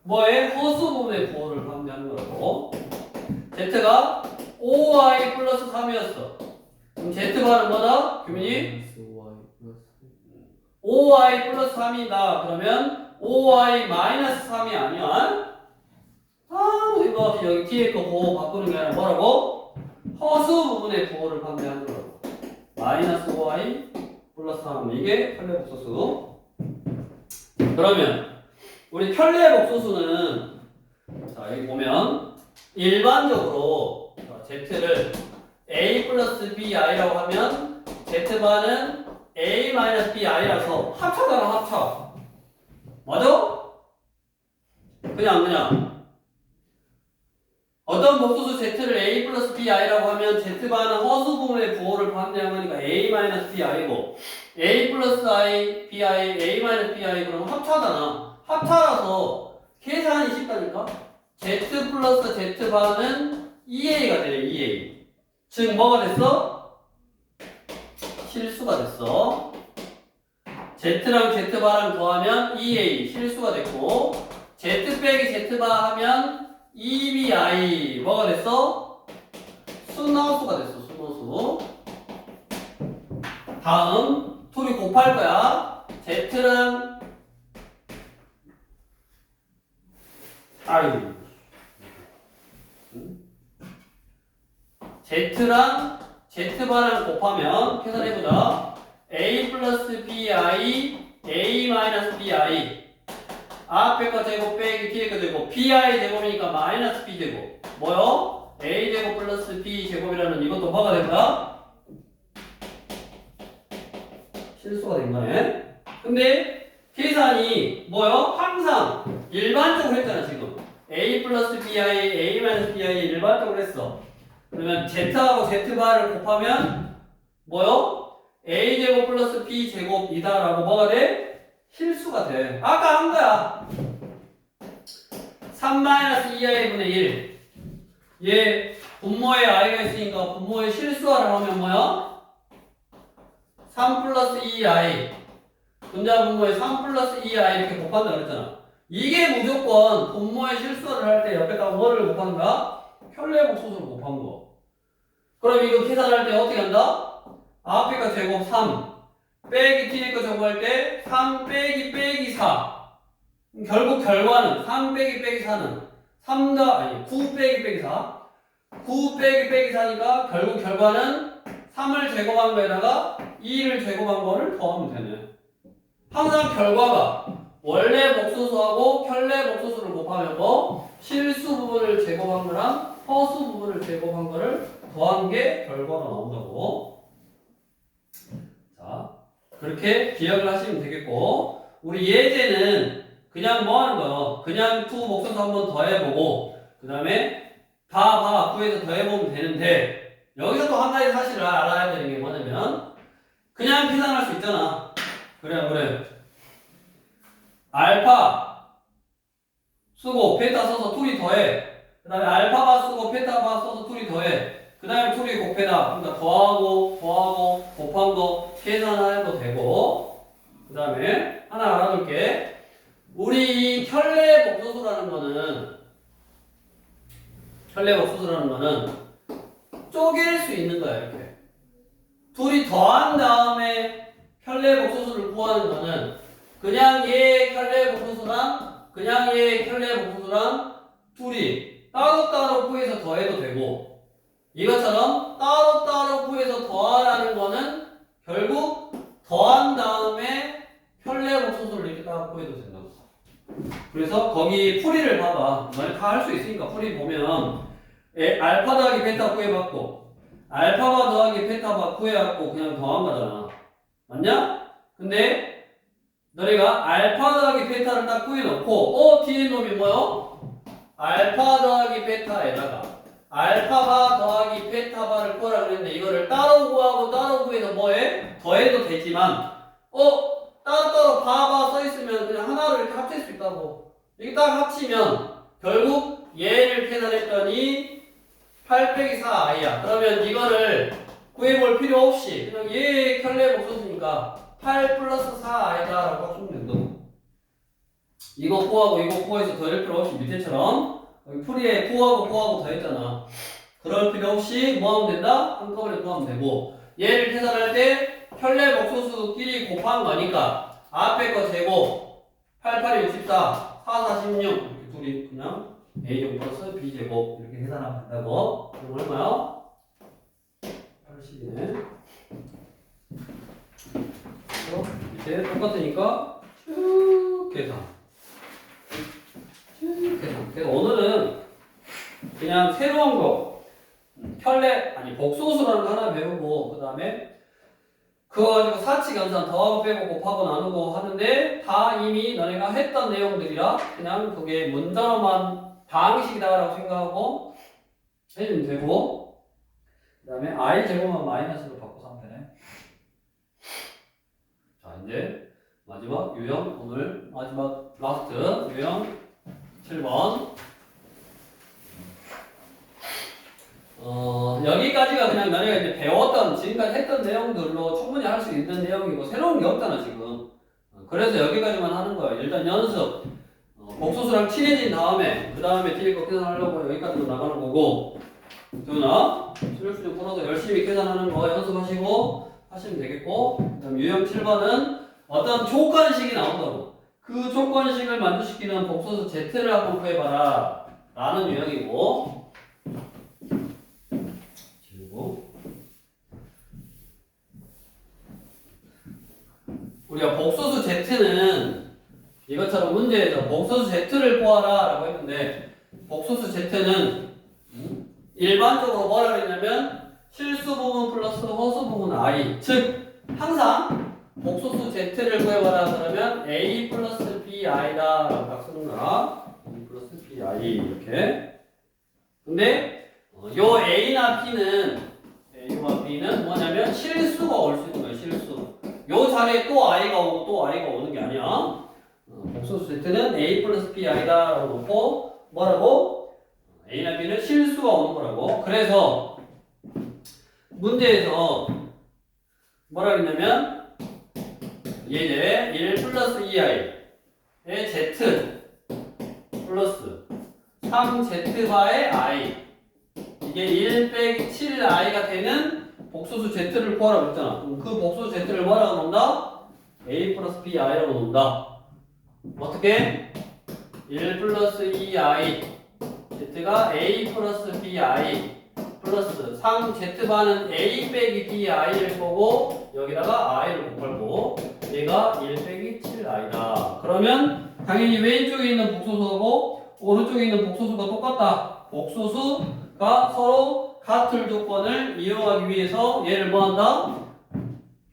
뭐의 허수 부분의 부호를 방대하는 거라고. z가 5i 플러스 3이었어. 그럼 z반은 뭐다? 규민이? 5i 플러스 3이다. 그러면 5i 마이너스 3이 아니야. 아무 생각 없이 여기 뒤에 거 부호 바꾸는 게 아니라 뭐라고? 허수 부분의 부호를 판매하는 거라고. 마이너스 5i 플러스 3 이게 켤레 복소수. 그러면 우리 켤레 복소수는 자 여기 보면 일반적으로 z를 a 플러스 bi라고 하면 z반은 a 마이너스 bi라서 합차잖아 합차. 맞아? 그냥 어떤 복소수 z를 a 플러스 bi라고 하면 z반은 허수 부분의 부호를 반대하니까 a 마이너스 bi고 a 플러스 i bi a 마이너스 bi 그럼 합차잖아. 합차라서 계산이 쉽다니까. z 플러스 z반은 2a가 되네. 2a 즉 뭐가 됐어? 실수가 됐어. z랑 z바랑 더하면 2a 실수가 됐고 z 빼기 z바 하면 EBI 뭐가 됐어? 순허수가 됐어. 순허수. 다음 둘이 곱할 거야. Z랑 아유 Z랑 Z바랑 곱하면 계산해보자. A 플러스 BI A 마이너스 BI 앞에 거 제곱 빼기 뒤에 거 제곱 BI 제곱이니까 마이너스 B 제곱 뭐요? A 제곱 플러스 B 제곱이라는 이것도 뭐가 된다? 실수가 된 거네. 근데 계산이 뭐요? 항상 일반적으로 했잖아 지금. A 플러스 BI A 마이너스 BI 일반적으로 했어. 그러면 Z하고 Z바를 곱하면 뭐요? A제곱 플러스 B제곱이다라고 뭐가 돼? 실수가 돼. 아까 한 거야. 3-2i분의 1. 얘 분모에 i가 있으니까 분모에 실수화를 하면 뭐야? 3 플러스 2i. 분자 분모에 3 플러스 2i 이렇게 곱한다 그랬잖아. 이게 무조건 분모에 실수화를 할 때 옆에다가 뭐를 곱한가? 켤레복소수를 곱한 거. 그럼 이거 계산할 때 어떻게 한다? 앞에 거 제곱 3 빼기 뒤에 거 제곱할 때 3 빼기 4. 결국 결과는 3 빼기 4는 9 빼기 4. 9 빼기 4니까 결국 결과는 3을 제곱한 거에다가 2를 제곱한 거를 더하면 되네. 항상 결과가 원래 복소수하고 켤레 복소수를 곱하면 뭐 실수 부분을 제곱한 거랑 허수 부분을 제곱한 거를 더한 게 결과가 나온다고. 자, 그렇게 기억을 하시면 되겠고, 우리 예제는 그냥 뭐 하는 거예요? 그냥 투 복소수 한번 더해보고, 그 다음에 다 구해서 더해보면 되는데, 여기서 또 한 가지 사실을 알아야 되는 게 뭐냐면, 그냥 계산할 수 있잖아. 그래. 알파 쓰고 베타 써서 둘이 더해. 그 다음에 알파바 쓰고 베타바 써서 둘이 더해. 그 다음에 둘이 곱해다. 그러니까 더하고 곱한 거 계산해도 되고. 그 다음에 하나 알아둘게. 우리 이 켤레 복소수라는 거는 쪼갤 수 있는 거야. 이렇게 둘이 더한 다음에 켤레 복소수를 구하는 거는 그냥 얘 켤레 복소수랑 그냥 얘 켤레 복소수랑 둘이 따로따로 구해서 더해도 되고, 이것처럼 따로따로 구해서 더하라는 거는 결국 더한 다음에 켤레 복소수를 이렇게 따로 구해도 된다고. 그래서 거기 풀이를 봐봐. 너네 다 할 수 있으니까 풀이 보면 알파 더하기 베타 구해봤고 알파바 더하기 베타바 구해갖고 그냥 더한 거잖아. 맞냐? 근데 너네가 알파 더하기 베타를 딱 구해놓고 뒤에 놈이 뭐요? 알파 더하기 베타에다가 알파바 더하기 베타바를 구하라 그랬는데 이거를 따로 구하고 따로 구해서 뭐해? 더해도 되지만 따로따로 바바 써있으면 그냥 하나로 이렇게 합칠 수 있다고. 이게 딱 합치면 결국 얘를 계산했더니 8 빼기 4i야. 그러면 이거를 구해볼 필요 없이 그냥 얘 켤레 복소수니까 8 플러스 4i다 라고 하시면 된다고. 이거 구하고 이거 구해서 더할 필요 없이 밑에처럼 여기 풀이에 구하고 더했잖아. 그럴 필요 없이 뭐 하면 된다? 한꺼번에 구하면 되고, 얘를 계산할 때 켤레 복소수끼리 곱한 거니까 앞에 거 제곱 8, 8이 64 4, 46 이렇게 둘이 그냥 A제곱 플러스 B제곱 이렇게 계산하면 된다고. 그럼 얼마야? 80이네. 밑에 똑같으니까 쭉 계산. 그래서 오늘은 그냥 새로운 거 복소수라는 거 하나 배우고, 그 다음에 그거 가지고 사칙 연산 더하고 빼고 곱하고 나누고 하는데 다 이미 너네가 했던 내용들이라 그냥 그게 문자로만 방식이다라고 생각하고 해주면 되고, 그 다음에 i 제곱만 마이너스로 바꿔서 하면 되네. 자, 이제 마지막 유형, 오늘 마지막 라스트 유형 7번. 여기까지가 그냥 너네가 이제 배웠던, 지금까지 했던 내용들로 충분히 할 수 있는 내용이고, 새로운 게 없잖아, 지금. 그래서 여기까지만 하는 거야. 일단 연습. 복소수랑 친해진 다음에 그 다음에 뒤에 거 계산하려고 여기까지도 나가는 거고 도윤아 실수 좀 풀어서 열심히 계산하는 거 연습하시고 하시면 되겠고 그 다음 유형 7번은 어떤 조건식이 나온다고 그 조건식을 만족시키는 복소수 Z를 한번 구해봐라 라는 유형이고 그리고 우리가 복소수 Z는 이것처럼 문제에서 복소수 Z를 구하라 라고 했는데 복소수 Z는 일반적으로 뭐라 그랬냐면 실수 부분 플러스 허수 부분 I 즉 항상 복소수 Z를 구해봐라 그러면 A 플러스 BI다 라고 딱 쓰는 거야 A 플러스 BI 이렇게 근데 요 A나 A와 B는 뭐냐면 실수가 올 수 있는 거예요 실수 요 자리에 또 I가 오고 또 I가 오는 게 아니야 복소수 Z는 A 플러스 BI다 라고 놓고 뭐라고? A나 B는 실수가 오는 거라고 그래서 문제에서 뭐라 그랬냐면 얘네 1 플러스 2i의 z 플러스 3z바의 i 이게 1 빼기 7i가 되는 복소수 z를 구하라고 했잖아 그럼 그 복소수 z를 뭐라고 놓는다? a 플러스 bi라고 놓는다 어떻게? 1 플러스 2i z가 a 플러스 bi 플러스 3z바는 a 빼기 bi일 거고 여기다가 i를 곱할 거고 얘가 1 빼기 7i다 그러면 당연히 왼쪽에 있는 복소수하고 오른쪽에 있는 복소수가 똑같다 복소수가 서로 같을 조건을 이용하기 위해서 얘를 뭐한다?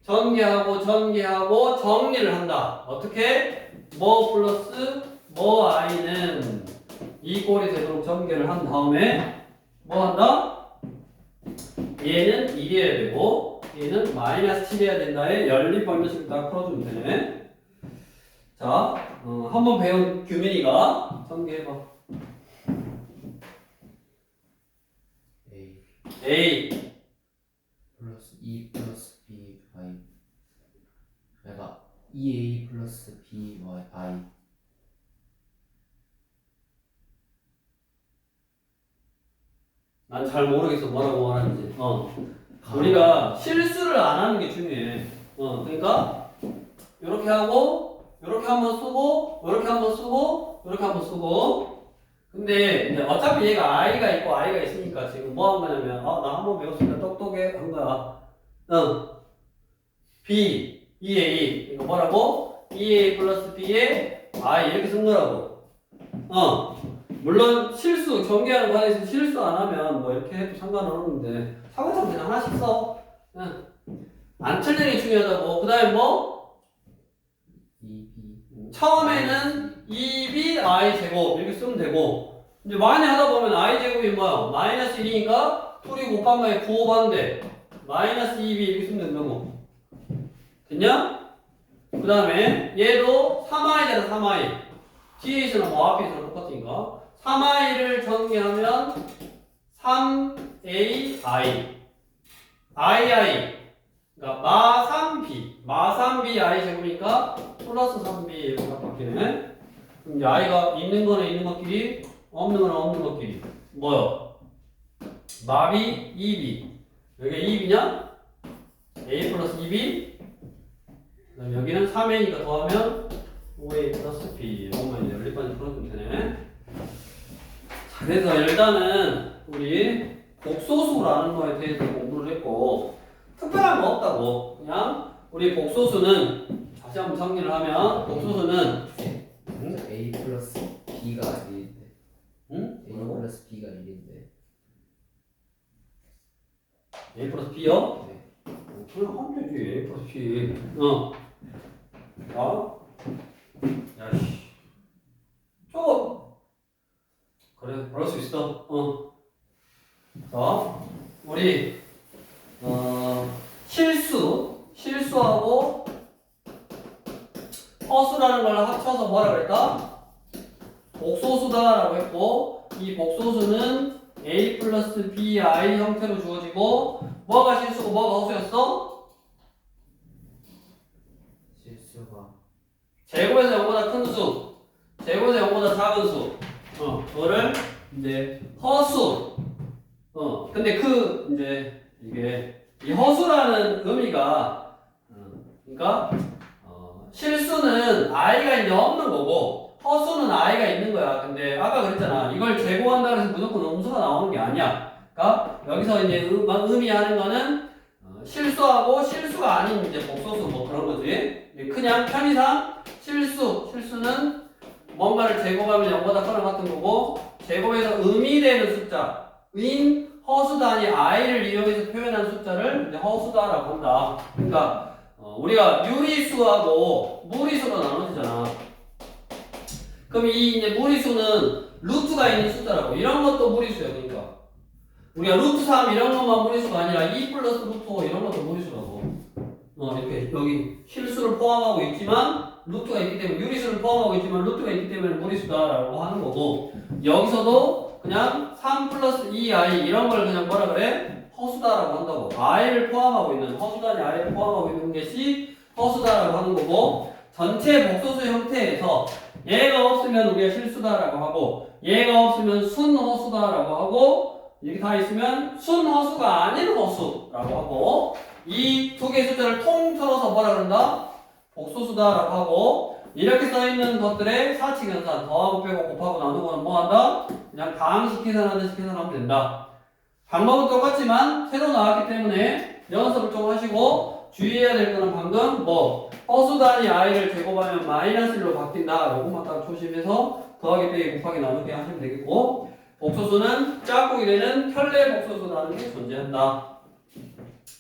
전개하고 정리를 한다 어떻게? 뭐 플러스 뭐 i는 이 꼴이 되도록 전개를 한 다음에 뭐 한다? 얘는 1이어야 되고 얘는 마이너스 7이어야 된다에 연립방정식을 딱 풀어주면 되네 자, 한번 배운 규민이가 전개해봐 A 플러스 2 플러스 B I 내가 2A 플러스 B Y I 난 잘 모르겠어 뭐라고 말하는지 우리가 실수를 안 하는 게 중요해 그러니까 이렇게 하고 이렇게 한번 쓰고 이렇게 한번 쓰고 이렇게 한번 쓰고 근데 이제 어차피 얘가 i가 있고 i가 있으니까 지금 뭐 한 거냐면 나 한번 배웠으니까 똑똑해 한 거야 B 2a 이거 뭐라고? 2a 플러스 b에 i 이렇게 쓴 거라고 물론 실수 전개하는 과정에서 실수 안 하면 뭐 이렇게 해도 상관은 없는데 차근차근 그냥 하나씩 써 안 틀리는 게 중요하다고 그 다음에 뭐? 2B 처음에는 2b i 제곱 이렇게 쓰면 되고 이제 많이 하다 보면 i 제곱이 뭐야? 마이너스 1이니까 2이 곱한 거에 9 곱하는데 마이너스 2b 이렇게 쓰면 된다고 됐냐? 그 다음에 얘도 3i잖아 3i 뒤에 있으면 뭐 앞에 있으면 똑같으니까 3i를 정리하면 3ai ii 그러니까 마3b i 제곱이니까 플러스 3b 이렇게 바뀌네 그럼 이제 i가 있는 거는 있는 것끼리 없는 거는 없는 것끼리 뭐요? 마비 2b 여기가 2b냐? a 플러스 2b 그 다음에 여기는 3a니까 더하면 5a 플러스 b 이것만 이제 연립반지 풀어주면 되네 자, 그래서 일단은 우리 복소수라는 거에 대해서 공부를 했고 특별한 거 없다고 그냥 우리 복소수는 다시 한번 정리를 하면 복소수는 A 플러스 B가 1인데 응? A 플러스 B가 1인데 A 플러스 B요? 네. 그냥 하면 되지 A 플러스 B 야씨 저거 그래 그럴 수 있어 자 우리 실수하고 허수라는 걸 합쳐서 뭐라 그랬다? 복소수다라고 했고 이 복소수는 A 플러스 BI 형태로 주어지고 뭐가 실수고 뭐가 허수였어? 실수가 제곱에서 0보다 큰 수 제곱에서 0보다 작은 수. 그거를 이제 허수. 근데 이제 이게 이 허수라는 의미가 그러니까 실수는 i가 이제 없는 거고 허수는 i가 있는 거야. 근데 아까 그랬잖아. 이걸 제곱한다 그래서 무조건 음수가 나오는 게 아니야. 그러니까 여기서 이제 의미하는 거는 실수하고 실수가 아닌 이제 복소수 뭐 그런 거지. 그냥 편의상 실수는 뭔가를 제곱하면 0보다 커나 같은 거고 제곱에서 의미되는 숫자인 허수 단위 i를 이용해서 표현한 숫자를 이제 허수다라고 한다. 그러니까 우리가 유리수하고 무리수로 나눠지잖아. 그럼 이 이제 무리수는 루트가 있는 숫자라고. 이런 것도 무리수야. 그러니까 우리가 루트 3 이런 것만 무리수가 아니라 2 플러스 루트 5 이런 것도 무리수라고. 이렇게 여기 실수를 포함하고 있지만 루트가 있기 때문에 유리수를 포함하고 있지만 루트가 있기 때문에 무리수다라고 하는 거고 여기서도 그냥 3 플러스 2i 이런 걸 그냥 뭐라 그래? 허수다라고 한다고. i를 포함하고 있는 허수단위 i를 포함하고 있는 것이 허수다라고 하는 거고 전체 복소수 형태에서 얘가 없으면 우리가 실수다라고 하고 얘가 없으면 순허수다라고 하고 이렇게 다 있으면 순허수가 아닌 허수라고 하고 이 두 개의 숫자를 통틀어서 뭐라 그런다? 복소수다라고 하고 이렇게 써있는 것들의 사칙 연산 더하고 빼고 곱하고 나누고는 뭐 한다? 그냥 다항식 계산하듯이 계산하면 된다. 방법은 똑같지만 새로 나왔기 때문에 연습을 좀 하시고 주의해야 될 거는 방금 허수 단위 i를 제곱하면 마이너스 1로 바뀐다. 요것만 딱 조심해서 더하기 빼기 곱하기 나누기 하시면 되겠고 복소수는 짝꿍이 되는 켤레 복소수라는 게 존재한다.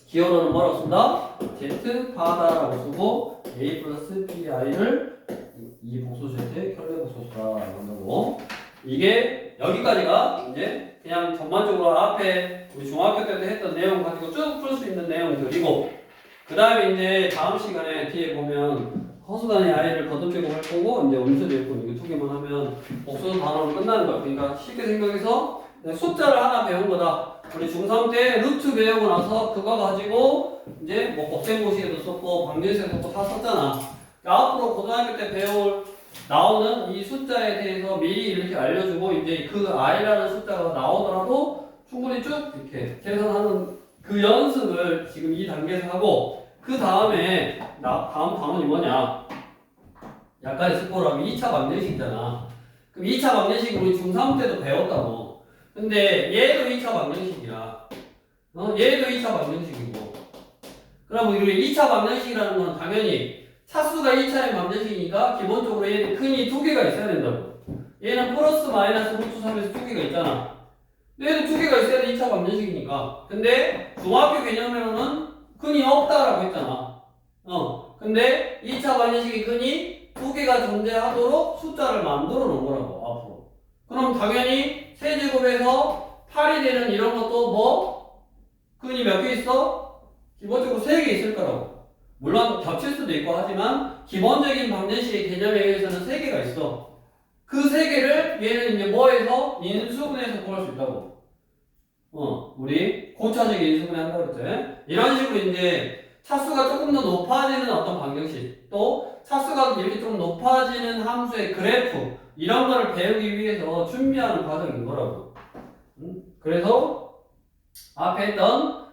기호로는 뭐라고 쓴다? z 바다라고 쓰고 a 플러스 bi를 이 복소수의 켤레 복소수라고 한다고. 이게 여기까지가 이제 그냥 전반적으로 앞에 우리 중학교 때도 했던 내용 가지고 쭉 풀 수 있는 내용들이고 그 다음에 이제 다음 시간에 뒤에 보면 허수단위 i를 거듭되고 할 거고 이제 음수도 있고 이거 두 개만 하면 복소수 단어로 끝나는 거야. 그러니까 쉽게 생각해서 숫자를 하나 배운 거다. 우리 중3 때 루트 배우고 나서 그거 가지고 이제 곱셈고시에도 썼고 방정식에도 썼고 다 썼잖아. 앞으로 고등학교 때 나오는 이 숫자에 대해서 미리 이렇게 알려주고 이제 그 i라는 숫자가 나오더라도 충분히 쭉 이렇게 계산하는 그 연습을 지금 이 단계에서 하고 그 다음에 다음 단원이 뭐냐? 약간의 스포라면 2차 방정식이잖아. 그럼 2차 방정식 우리 중3 때도 배웠다고. 근데 얘도 2차 방정식이야. 얘도 2차 방정식이고. 그럼 우리 2차 방정식이라는 건 당연히 차수가 2차의 방정식이니까 기본적으로 얘는 근이 두 개가 있어야 된다고. 얘는 플러스 마이너스 루트 3에서 두 개가 있잖아. 얘도 두 개가 있어야 돼 2차 방정식이니까. 근데 중학교 개념으로는 근이 없다라고 했잖아. 근데 2차 방정식의 근이 두 개가 존재하도록 숫자를 만들어 놓은 거라고 앞으로. 그럼 당연히 세제곱에서 8이 되는 이런 것도 근이 몇 개 있어? 기본적으로 3개 있을 거라고. 물론 겹칠 수도 있고 하지만 기본적인 방정식의 개념에 의해서는 3개가 있어. 그 3개를 얘는 이제 뭐해서? 인수분해해서 구할 수 있다고. 우리 고차적인 인수분해 한다고 그랬지. 이런 식으로 이제 차수가 조금 더 높아지는 어떤 방정식 또 차수가 이렇게 좀 높아지는 함수의 그래프 이런 거를 배우기 위해서 준비하는 과정인 거라고. 그래서 앞에 했던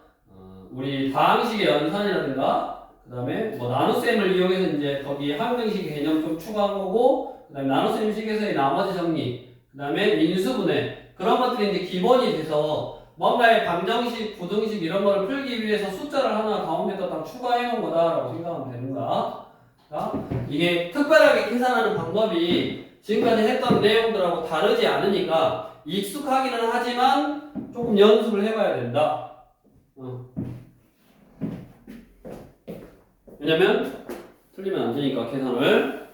우리 다항식의 연산이라든가 그 다음에 나눗셈을 이용해서 이제 거기 항등식의 개념 좀 추가한 거고 그 다음에 나눗셈식에서의 나머지 정리 그 다음에 인수분해 그런 것들이 이제 기본이 돼서 뭔가의 방정식, 부등식 이런 걸 풀기 위해서 숫자를 하나 가운데다 딱 추가해 놓은 거다라고 생각하면 되는 거야. 그러니까 이게 특별하게 계산하는 방법이 지금까지 했던 내용들하고 다르지 않으니까 익숙하기는 하지만 조금 연습을 해봐야 된다. 왜냐면 틀리면 안 되니까 계산을.